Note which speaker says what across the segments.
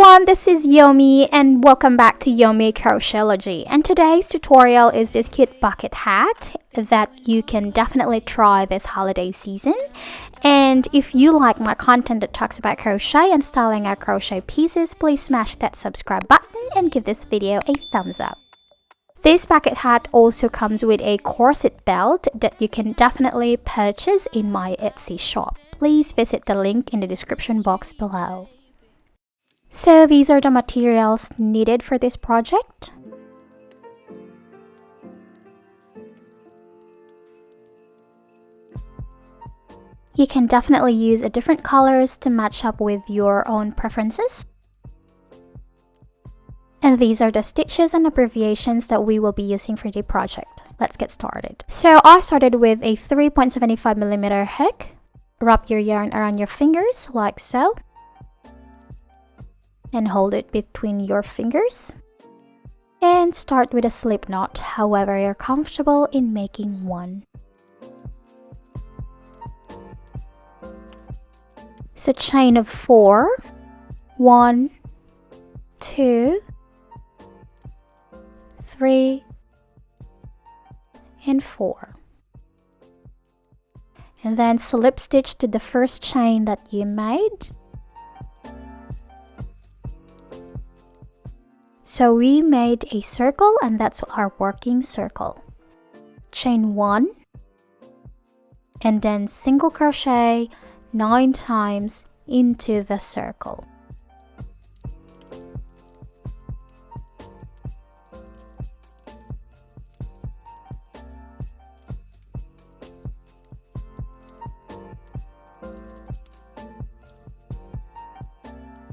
Speaker 1: everyone, this is Yomi and welcome back to Yommycrochetlogy. And today's tutorial is this cute bucket hat that you can definitely try this holiday season. And if you like my content that talks about crochet and styling our crochet pieces, please smash that subscribe button and give this video a thumbs up. This bucket hat also comes with a corset belt that you can definitely purchase in my Etsy shop. Please visit the link in the description box below. So these are the materials needed for this project. You can definitely use different colors to match up with your own preferences. And these are the stitches and abbreviations that we will be using for the project. Let's get started. So I started with a 3.75mm hook. Wrap your yarn around your fingers like so. And hold it between your fingers. And start with a slip knot, however you're comfortable in making one. So chain of 4, 1, 2, 3, and 4. And then slip stitch to the first chain that you made. So we made a circle and that's our working circle. Chain 1 and then single crochet 9 times into the circle.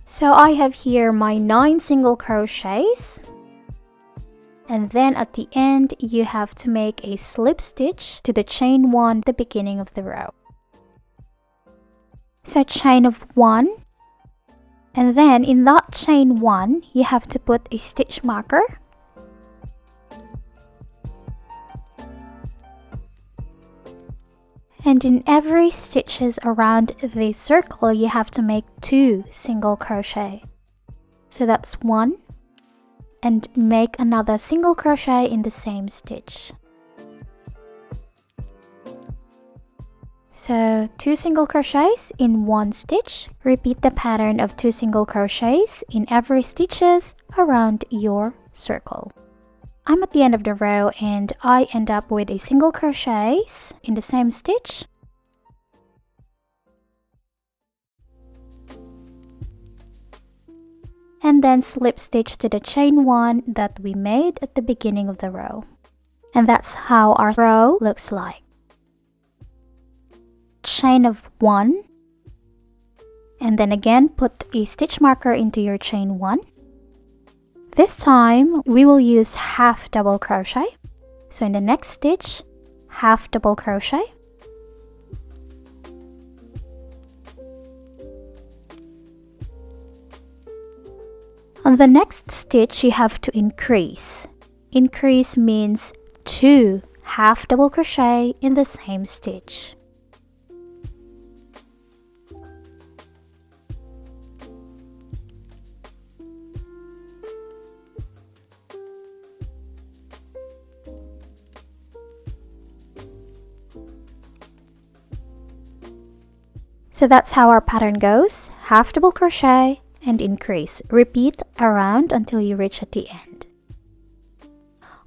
Speaker 1: So I have here my 9 single crochets, and then at the end you have to make a slip stitch to the chain 1 at the beginning of the row. So chain of 1, and then in that chain 1 you have to put a stitch marker. And in every stitches around the circle, you have to make 2 single crochet. So that's 1, and make another single crochet in the same stitch. So 2 single crochets in 1 stitch. Repeat the pattern of 2 single crochets in every stitches around your circle. I'm at the end of the row and I end up with a single crochets in the same stitch. And then slip stitch to the chain 1 that we made at the beginning of the row. And that's how our row looks like. Chain of 1. And then again put a stitch marker into your chain 1. This time we will use half double crochet. So in the next stitch, half double crochet. On the next stitch you have to increase. Increase means 2 half double crochet in the same stitch. So that's how our pattern goes. Half double crochet and increase. Repeat around until you reach at the end.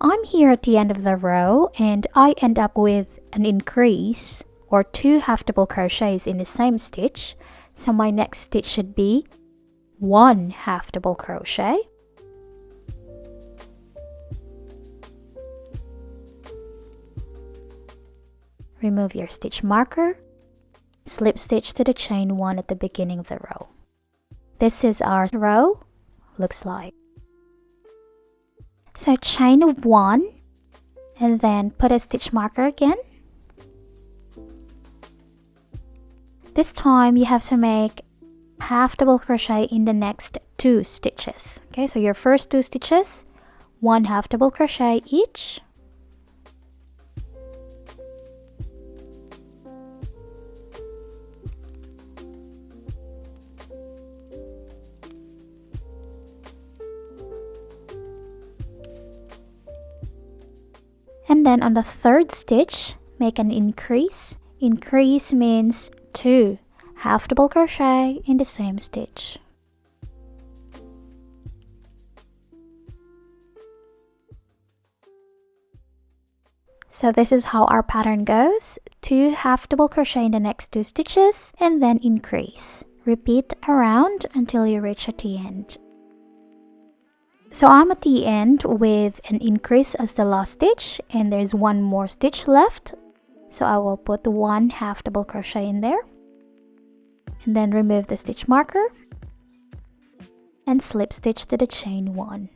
Speaker 1: I'm here at the end of the row and I end up with an increase or 2 half double crochets in the same stitch. So my next stitch should be 1 half double crochet. Remove your stitch marker. Slip stitch to the chain 1 at the beginning of the row. This is our row looks like. So chain of 1 and then put a stitch marker again. This time you have to make half double crochet in the next 2 stitches. Okay, so your first 2 stitches, 1 half double crochet each. And then on the third stitch, make an increase. Increase means 2 half double crochet in the same stitch. So this is how our pattern goes. 2 half double crochet in the next 2 stitches and then increase. Repeat around until you reach at the end. So I'm at the end with an increase as the last stitch, and there's one more stitch left. So I will put 1 half double crochet in there. And then remove the stitch marker and slip stitch to the chain 1.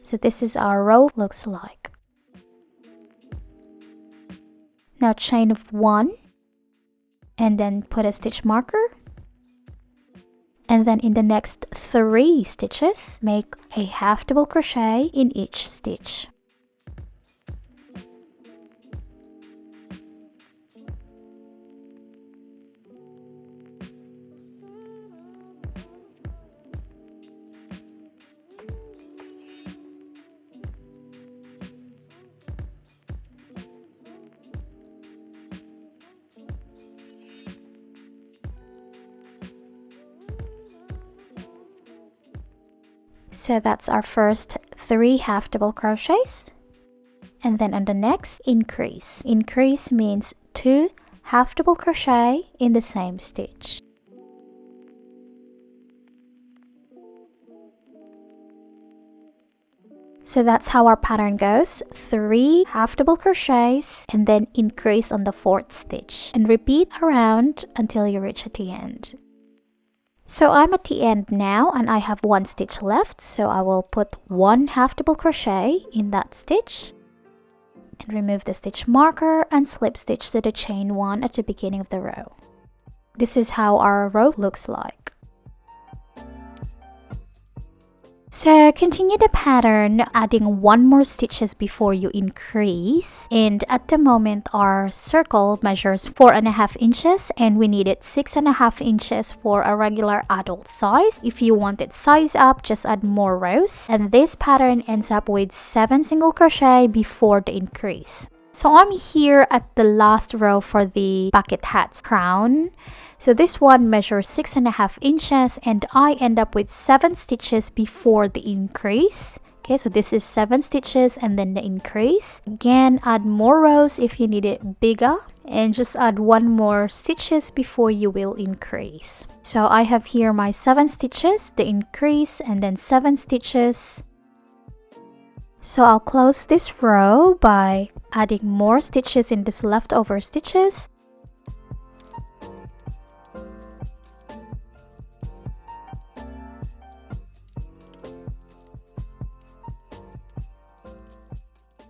Speaker 1: So this is our row looks like. Now chain of 1 and then put a stitch marker, and then in the next 3 stitches make a half double crochet in each stitch. So that's our first 3 half double crochets, and then on the next increase. Increase means 2 half double crochet in the same stitch. So that's how our pattern goes. 3 half double crochets and then increase on the 4th stitch and repeat around until you reach at the end. So I'm at the end now and I have 1 stitch left, so I will put 1 half double crochet in that stitch and remove the stitch marker and slip stitch to the chain 1 at the beginning of the row. This is how our row looks like. So continue the pattern, adding 1 more stitches before you increase, and at the moment our circle measures 4.5 inches and we needed 6.5 inches for a regular adult size. If you want it size up, just add more rows, and this pattern ends up with 7 single crochet before the increase. So I'm here at the last row for the bucket hat's crown. So this one measures 6.5 inches and I end up with 7 stitches before the increase. Okay, so this is 7 stitches and then the increase. Again, add more rows if you need it bigger, and just add 1 more stitches before you will increase. So I have here my 7 stitches, the increase, and then 7 stitches. So I'll close this row by adding more stitches in this leftover stitches.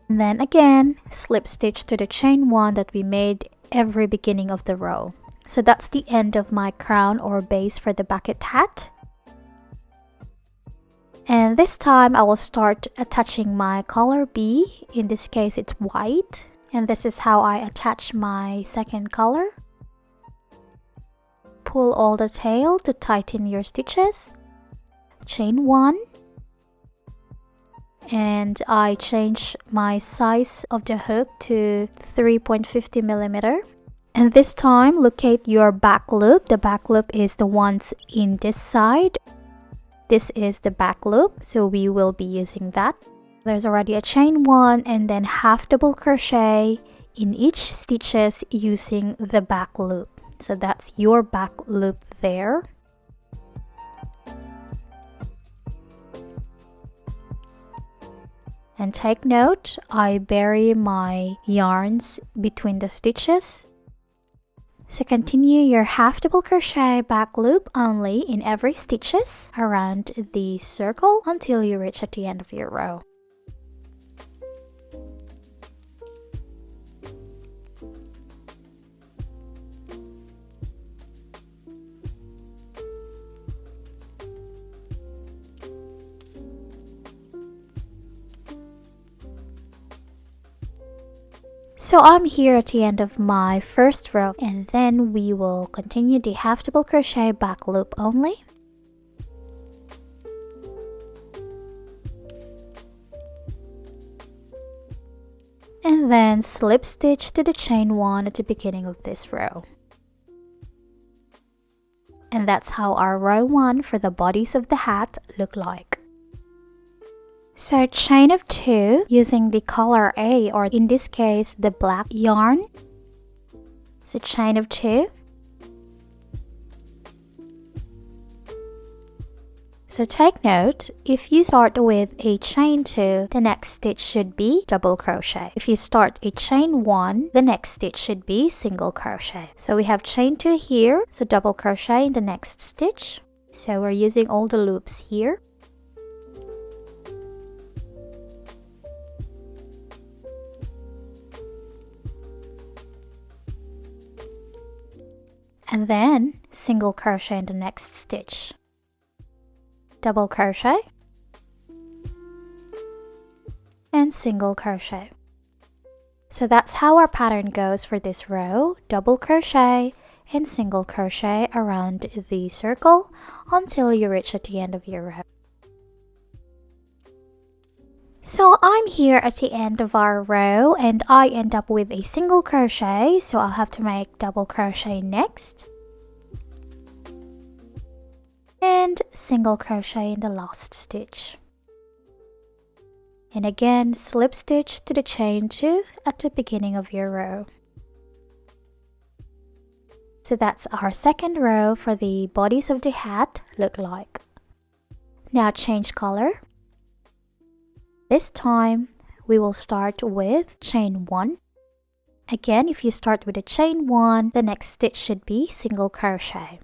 Speaker 1: And then again, slip stitch to the chain 1 that we made every beginning of the row. So that's the end of my crown or base for the bucket hat. And this time I will start attaching my color B. In this case it's white. And this is how I attach my second color. Pull all the tail to tighten your stitches. Chain 1. And I change my size of the hook to 3.50 millimeter. And this time locate your back loop. The back loop is the ones in this side. This is the back loop, so we will be using that. There's already a chain 1 and then half double crochet in each stitches using the back loop. So that's your back loop there. And take note, I bury my yarns between the stitches. So continue your half double crochet back loop only in every stitches around the circle until you reach at the end of your row. So I'm here at the end of my first row, and then we will continue the half double crochet back loop only. and then slip stitch to the chain 1 at the beginning of this row. And that's how our row 1 for the bodies of the hat look like. So chain of 2 using the color A, or in this case the black yarn. So chain of 2. So take note, if you start with a chain 2, the next stitch should be double crochet. If you start a chain 1, the next stitch should be single crochet. So we have chain 2 here, so double crochet in the next stitch. So we're using all the loops here. And then single crochet in the next stitch. Double crochet and single crochet. So that's how our pattern goes for this row. Double crochet and single crochet around the circle until you reach at the end of your row. So I'm here at the end of our row and I end up with a single crochet, so I'll have to make double crochet next. And single crochet in the last stitch. And again, slip stitch to the chain 2 at the beginning of your row. So that's our second row for the bodies of the hat look like. Now change color. This time we will start with chain 1. Again, if you start with a chain 1, the next stitch should be single crochet.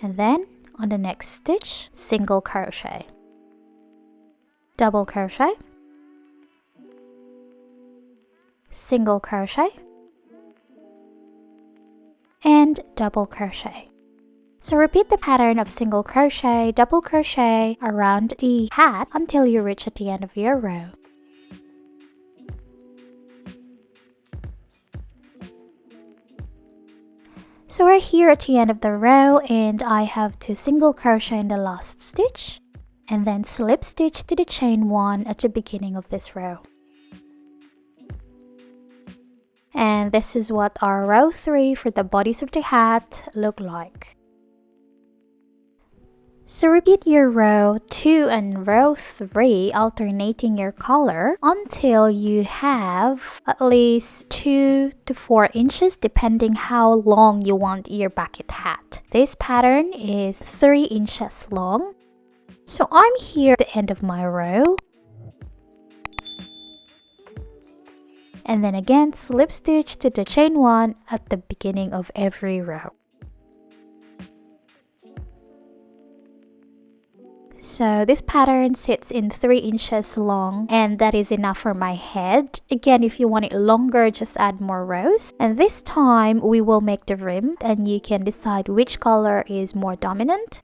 Speaker 1: And then on the next stitch, single crochet, double crochet, single crochet, and double crochet. So repeat the pattern of single crochet, double crochet around the hat until you reach at the end of your row. So we're here at the end of the row and I have to single crochet in the last stitch and then slip stitch to the chain 1 at the beginning of this row. And this is what our row 3 for the bodies of the hat look like. So repeat your row 2 and row 3, alternating your color until you have at least 2 to 4 inches depending how long you want your bucket hat. This pattern is 3 inches long. So I'm here at the end of my row. And then again, slip stitch to the chain 1 at the beginning of every row. So this pattern sits in 3 inches long and that is enough for my head. Again, if you want it longer, just add more rows. And this time we will make the rim and you can decide which color is more dominant.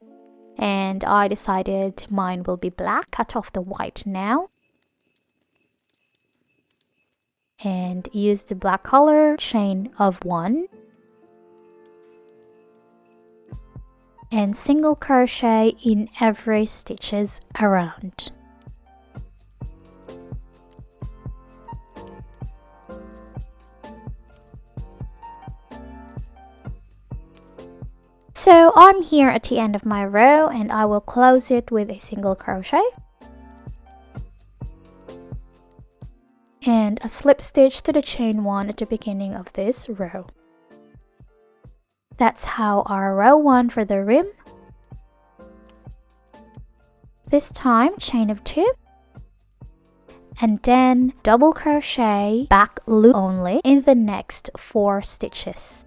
Speaker 1: And I decided mine will be black. Cut off the white now. And use the black color, chain of 1. And single crochet in every stitches around. So I'm here at the end of my row and I will close it with a single crochet and a slip stitch to the chain 1 at the beginning of this row. That's how our row 1 for the rim. This time chain of 2 and then double crochet back loop only in the next 4 stitches.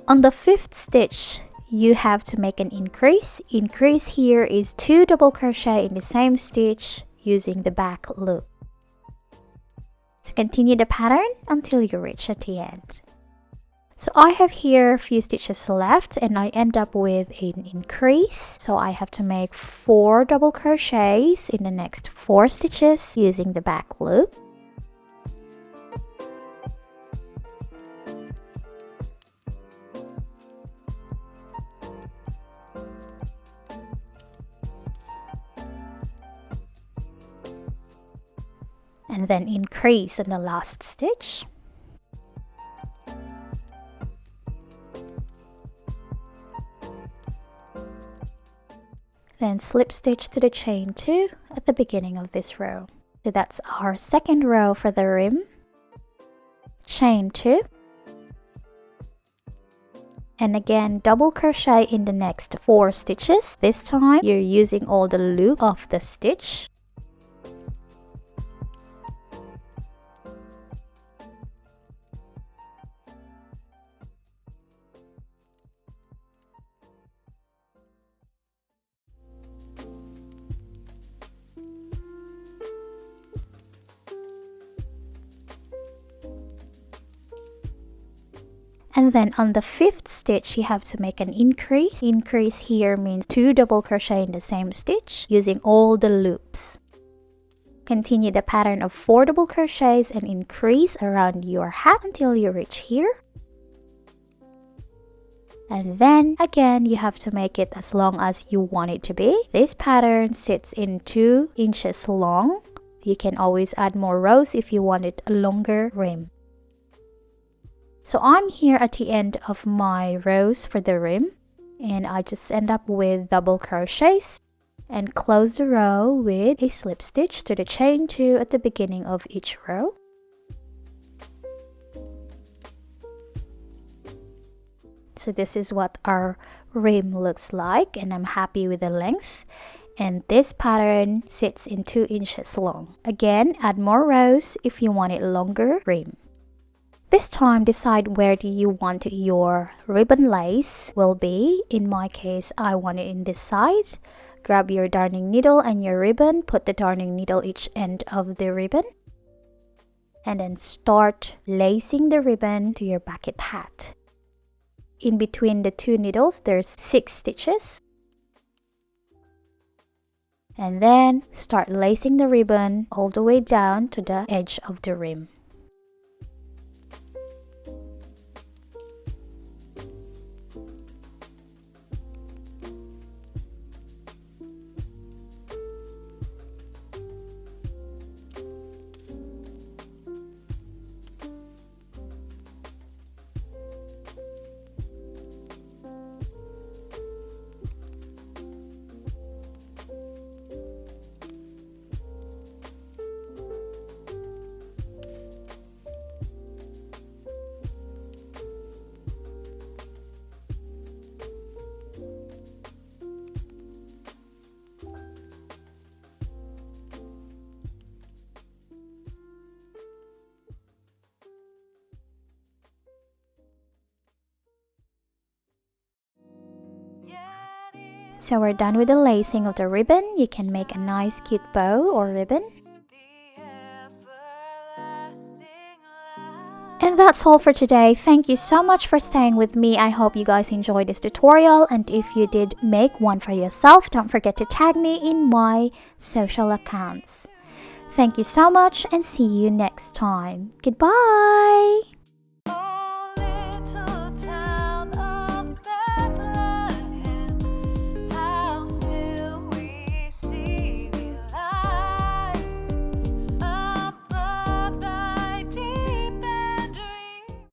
Speaker 1: On the 5th stitch, you have to make an increase. Increase here is 2 double crochet in the same stitch using the back loop. So continue the pattern until you reach at the end. So I have here a few stitches left and I end up with an increase. So I have to make 4 double crochets in the next 4 stitches using the back loop. then increase on the last stitch. Then slip stitch to the chain 2 at the beginning of this row. So that's our second row for the rim. Chain 2. And again, double crochet in the next 4 stitches. This time you're using all the loop of the stitch. And then on the 5th stitch, you have to make an increase. Increase here means 2 double crochet in the same stitch using all the loops. Continue the pattern of 4 double crochets and increase around your hat until you reach here. And then again, you have to make it as long as you want it to be. This pattern sits in 2 inches long. You can always add more rows if you wanted a longer rim. So I'm here at the end of my rows for the rim, and I just end up with double crochets and close the row with a slip stitch to the chain 2 at the beginning of each row. So this is what our rim looks like, and I'm happy with the length. And this pattern sits in 2 inches long. Again, add more rows if you want it longer rim. This time, decide where do you want your ribbon lace will be. In my case, I want it in this side. Grab your darning needle and your ribbon, put the darning needle each end of the ribbon, and then start lacing the ribbon to your bucket hat. In between the 2 needles, there's 6 stitches. And then start lacing the ribbon all the way down to the edge of the rim. So we're done with the lacing of the ribbon. You can make a nice cute bow or ribbon. And that's all for today. Thank you so much for staying with me. I hope you guys enjoyed this tutorial, and if you did make one for yourself, don't forget to tag me in my social accounts. Thank you so much and see you next time. Goodbye!